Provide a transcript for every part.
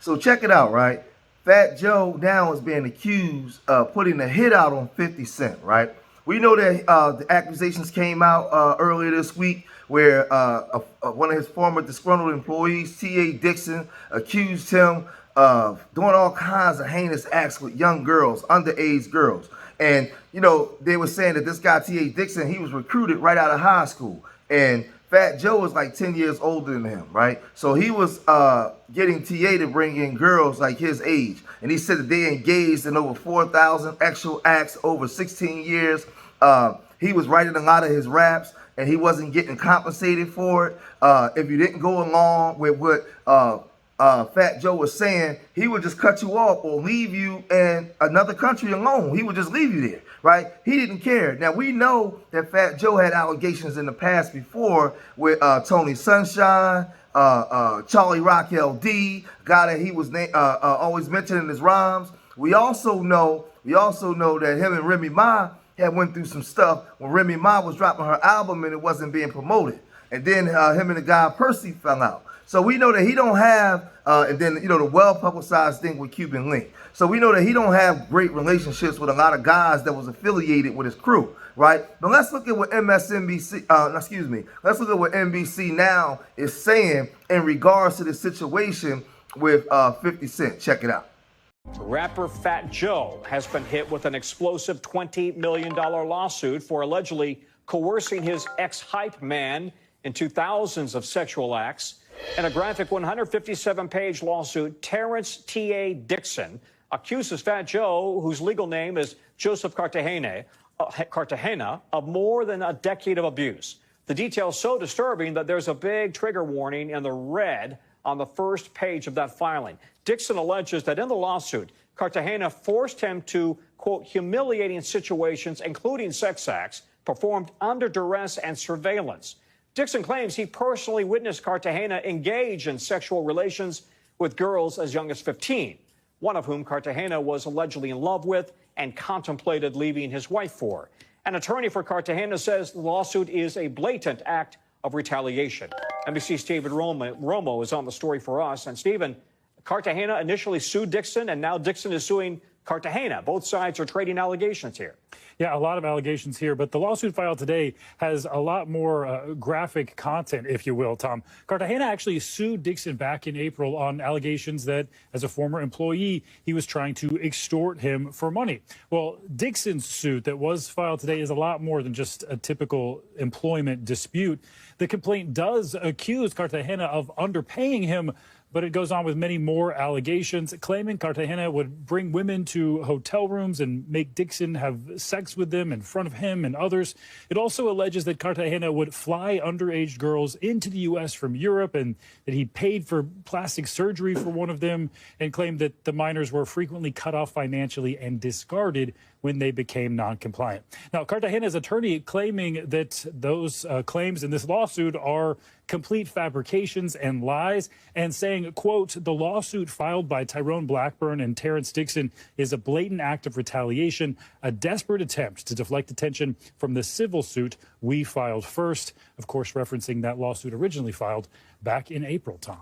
So check it out, right? Fat Joe now is being accused of putting a hit out on 50 Cent, right? We know that the accusations came out earlier this week where one of his former disgruntled employees, T.A. Dixon, accused him of doing all kinds of heinous acts with young girls, underage girls. And, you know, they were saying that this guy, T.A. Dixon, he was recruited right out of high school. And Fat Joe was like 10 years older than him, right? So he was getting TA to bring in girls like his age. And he said that they engaged in over 4,000 actual acts over 16 years. He was writing a lot of his raps and he wasn't getting compensated for it. If you didn't go along with what Fat Joe was saying, he would just cut you off or leave you in another country alone. He would just leave you there, right? He didn't care. Now, we know that Fat Joe had allegations in the past before with Tony Sunshine, Charlie Rock LD, guy that he was always mentioning in his rhymes. We also know that him and Remy Ma had went through some stuff when Remy Ma was dropping her album and it wasn't being promoted. And then him and the guy Percy fell out. So we know that he don't have, and then, you know, the well-publicized thing with Cuban Link. So we know that he don't have great relationships with a lot of guys that was affiliated with his crew, right? But let's look at what let's look at what NBC Now is saying in regards to the situation with 50 Cent. Check it out. Rapper Fat Joe has been hit with an explosive $20 million lawsuit for allegedly coercing his ex-hype man into thousands of sexual acts. In a graphic 157-page lawsuit, Terrence T.A. Dixon accuses Fat Joe, whose legal name is Joseph Cartagena, of more than a decade of abuse. The details so disturbing that there's a big trigger warning in the red on the first page of that filing. Dixon alleges that in the lawsuit, Cartagena forced him to, quote, humiliating situations, including sex acts, performed under duress and surveillance. Dixon claims he personally witnessed Cartagena engage in sexual relations with girls as young as 15, one of whom Cartagena was allegedly in love with and contemplated leaving his wife for. An attorney for Cartagena says the lawsuit is a blatant act of retaliation. NBC's Stephen Romo is on the story for us. And Stephen, Cartagena initially sued Dixon, and now Dixon is suing Cartagena. Both sides are trading allegations here. Yeah, a lot of allegations here, but the lawsuit filed today has a lot more graphic content, if you will, Tom. Cartagena actually sued Dixon back in April on allegations that, as a former employee, he was trying to extort him for money. Well, Dixon's suit that was filed today is a lot more than just a typical employment dispute. The complaint does accuse Cartagena of underpaying him, but it goes on with many more allegations, claiming Cartagena would bring women to hotel rooms and make Dixon have sex with them in front of him and others. It also alleges that Cartagena would fly underage girls into the U.S. from Europe and that he paid for plastic surgery for one of them, and claimed that the minors were frequently cut off financially and discarded when they became non-compliant. Now, Cartagena's attorney claiming that those claims in this lawsuit are complete fabrications and lies, and saying, quote, the lawsuit filed by Tyrone Blackburn and Terrence Dixon is a blatant act of retaliation, a desperate attempt to deflect attention from the civil suit we filed first, of course, referencing that lawsuit originally filed back in April, Tom.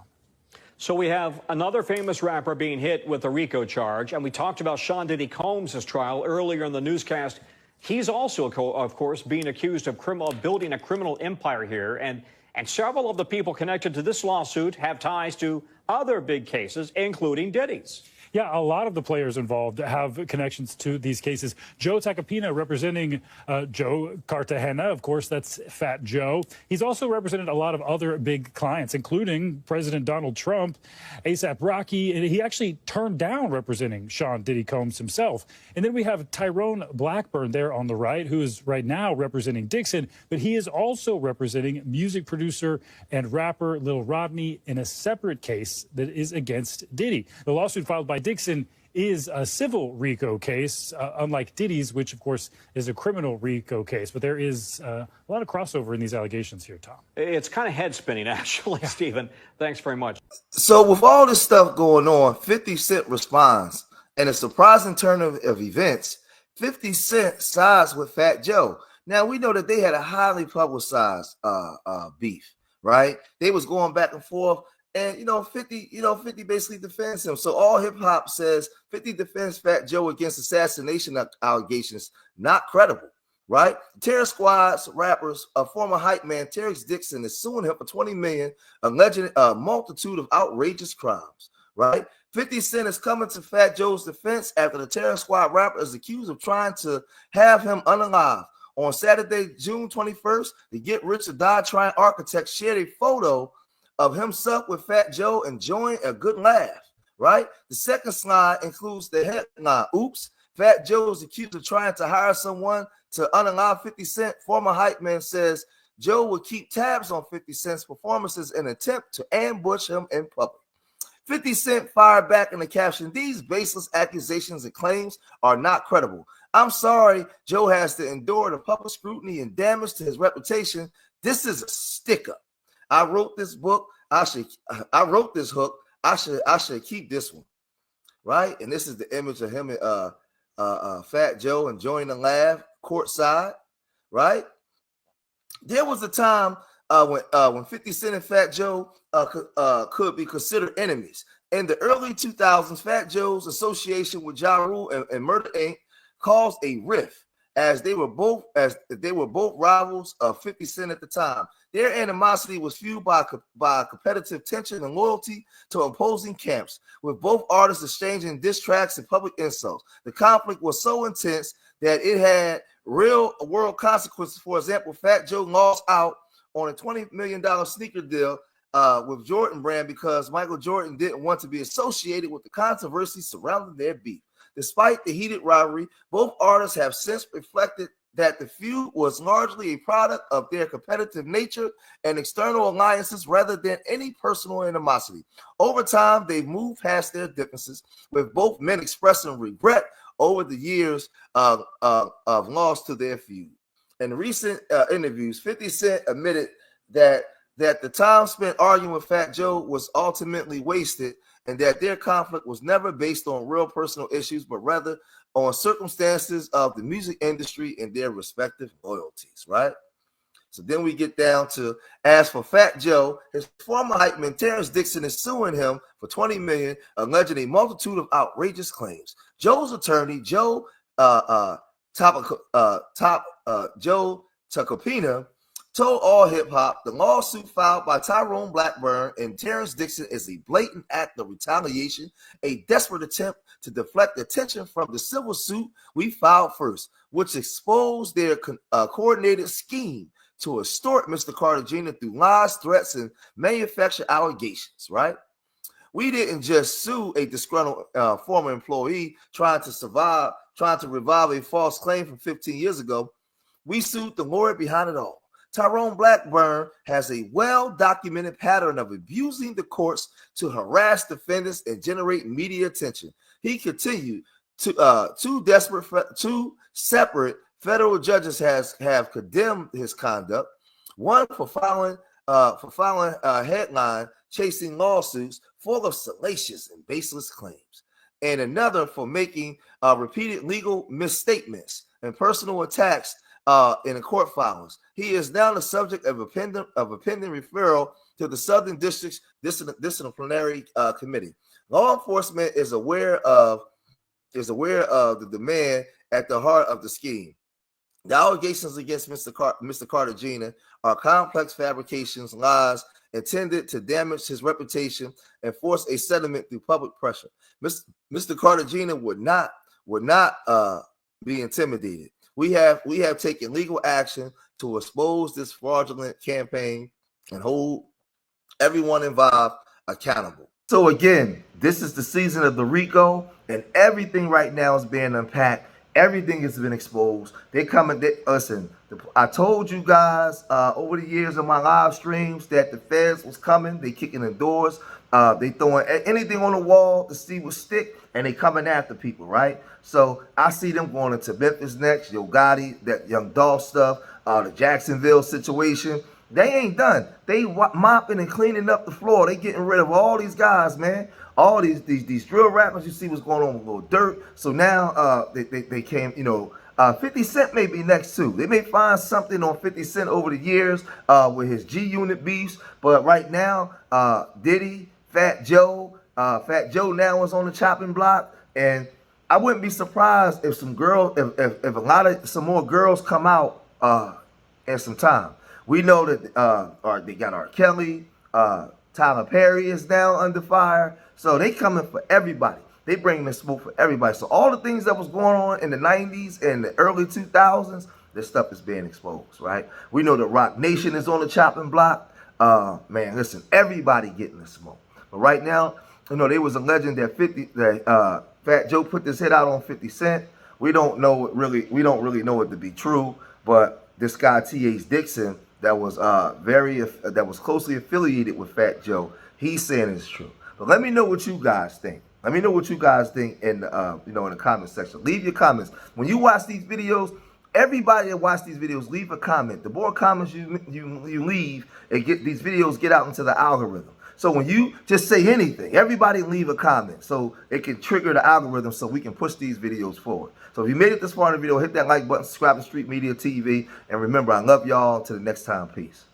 So we have another famous rapper being hit with a RICO charge, and we talked about Sean Diddy Combs' trial earlier in the newscast. He's also, of course, being accused of building a criminal empire here, and several of the people connected to this lawsuit have ties to other big cases, including Diddy's. Yeah, a lot of the players involved have connections to these cases. Joe Tacopina representing Joe Cartagena. Of course, that's Fat Joe. He's also represented a lot of other big clients, including President Donald Trump, A$AP Rocky, and he actually turned down representing Sean Diddy Combs himself. And then we have Tyrone Blackburn there on the right, who is right now representing Dixon, but he is also representing music producer and rapper Lil Rodney in a separate case that is against Diddy. The lawsuit filed by Dixon is a civil RICO case, unlike Diddy's, which, of course, is a criminal RICO case. But there is a lot of crossover in these allegations here, Tom. It's kind of head-spinning, actually, yeah. Stephen. Thanks very much. So with all this stuff going on, 50 Cent responds. And a surprising turn of events, 50 Cent sides with Fat Joe. Now, we know that they had a highly publicized beef, right? They was going back and forth. And 50 basically defends him. So all hip hop says 50 defends Fat Joe against assassination allegations, not credible, right? Terror Squad's rappers, a former hype man, Terrence Dixon, is suing him for $20 million, alleging a multitude of outrageous crimes, right? 50 Cent is coming to Fat Joe's defense after the Terror Squad rapper is accused of trying to have him unalive. On Saturday, June 21st, the Get Rich or Die Trying architect shared a photo of himself with Fat Joe enjoying a good laugh, right? The second slide includes the headline, oops, Fat Joe is accused of trying to hire someone to unalive 50 Cent. Former hype man says Joe would keep tabs on 50 Cent's performances in an attempt to ambush him in public. 50 Cent fired back in the caption, "These baseless accusations and claims are not credible. I'm sorry Joe has to endure the public scrutiny and damage to his reputation. This is a stick-up. I wrote this book. I wrote this hook. I should keep this one." Right? And this is the image of him and Fat Joe enjoying the laugh courtside, right? There was a time when 50 Cent and Fat Joe could be considered enemies. In the early 2000s, Fat Joe's association with Ja Rule and Murder Inc. caused a rift as they were both rivals of 50 Cent at the time. Their animosity was fueled by competitive tension and loyalty to opposing camps, with both artists exchanging diss tracks and public insults. The conflict was so intense that it had real-world consequences. For example, Fat Joe lost out on a $20 million sneaker deal with Jordan Brand because Michael Jordan didn't want to be associated with the controversy surrounding their beef. Despite the heated rivalry, both artists have since reflected that the feud was largely a product of their competitive nature and external alliances rather than any personal animosity. Over time, they've moved past their differences, with both men expressing regret over the years of loss to their feud. In recent interviews, 50 Cent admitted that the time spent arguing with Fat Joe was ultimately wasted, and that their conflict was never based on real personal issues, but rather on circumstances of the music industry and their respective loyalties, right? So then we get down to, as for Fat Joe, his former hype man Terrence Dixon is suing him for $20 million, alleging a multitude of outrageous claims. Joe's attorney, Joe Tacopina, told All Hip Hop the lawsuit filed by Tyrone Blackburn and Terrence Dixon is a blatant act of retaliation, a desperate attempt to deflect attention from the civil suit we filed first, which exposed their coordinated scheme to extort Mr. Cartagena through lies, threats, and manufactured allegations, right? We didn't just sue a disgruntled former employee trying to revive a false claim from 15 years ago. We sued the lawyer behind it all. Tyrone Blackburn has a well-documented pattern of abusing the courts to harass defendants and generate media attention. He continued to two separate federal judges have condemned his conduct. One for filing a headline chasing lawsuits full of salacious and baseless claims, and another for making repeated legal misstatements and personal attacks in the court filings. He is now the subject of a pending referral to the Southern District's disciplinary committee. Law enforcement is aware of the demand at the heart of the scheme. The allegations against Mr. Cartagena are complex fabrications, lies intended to damage his reputation and force a settlement through public pressure. Mr. Cartagena would not be intimidated. We have taken legal action to expose this fraudulent campaign and hold everyone involved accountable. So again, this is the season of the RICO, and everything right now is being unpacked. Everything has been exposed. Listen, I told you guys over the years of my live streams that the feds was coming. They kicking the doors. They throwing anything on the wall to see what stick, and they coming after people, right? So I see them going into Memphis next, Yo Gotti, that Young Dolph stuff, the Jacksonville situation. They ain't done. They mopping and cleaning up the floor. They getting rid of all these guys, man. All these drill rappers. You see what's going on with Lil Durk. So now they came, 50 Cent may be next too. They may find something on 50 Cent over the years with his G Unit beefs, but right now, Diddy, Fat Joe now is on the chopping block, and I wouldn't be surprised if some some more girls come out in some time. We know that they got R. Kelly, Tyler Perry is now under fire, so they coming for everybody. They bringing the smoke for everybody. So all the things that was going on in the 90s and the early 2000s, this stuff is being exposed, right? We know that Rock Nation is on the chopping block. Man, listen, everybody getting the smoke. But right now, there was a legend that Fat Joe put this hit out on 50 Cent. We don't really know it to be true, but this guy T.H. Dixon that was closely affiliated with Fat Joe, he's saying it's true. But let me know what you guys think. Let me know what you guys think in in the comment section. Leave your comments. When you watch these videos, everybody that watch these videos, leave a comment. The more comments you leave, these videos get out into the algorithm. So when you just say anything, everybody leave a comment so it can trigger the algorithm so we can push these videos forward. So if you made it this far in the video, hit that like button, subscribe to Street Media TV, and remember, I love y'all. Till the next time, peace.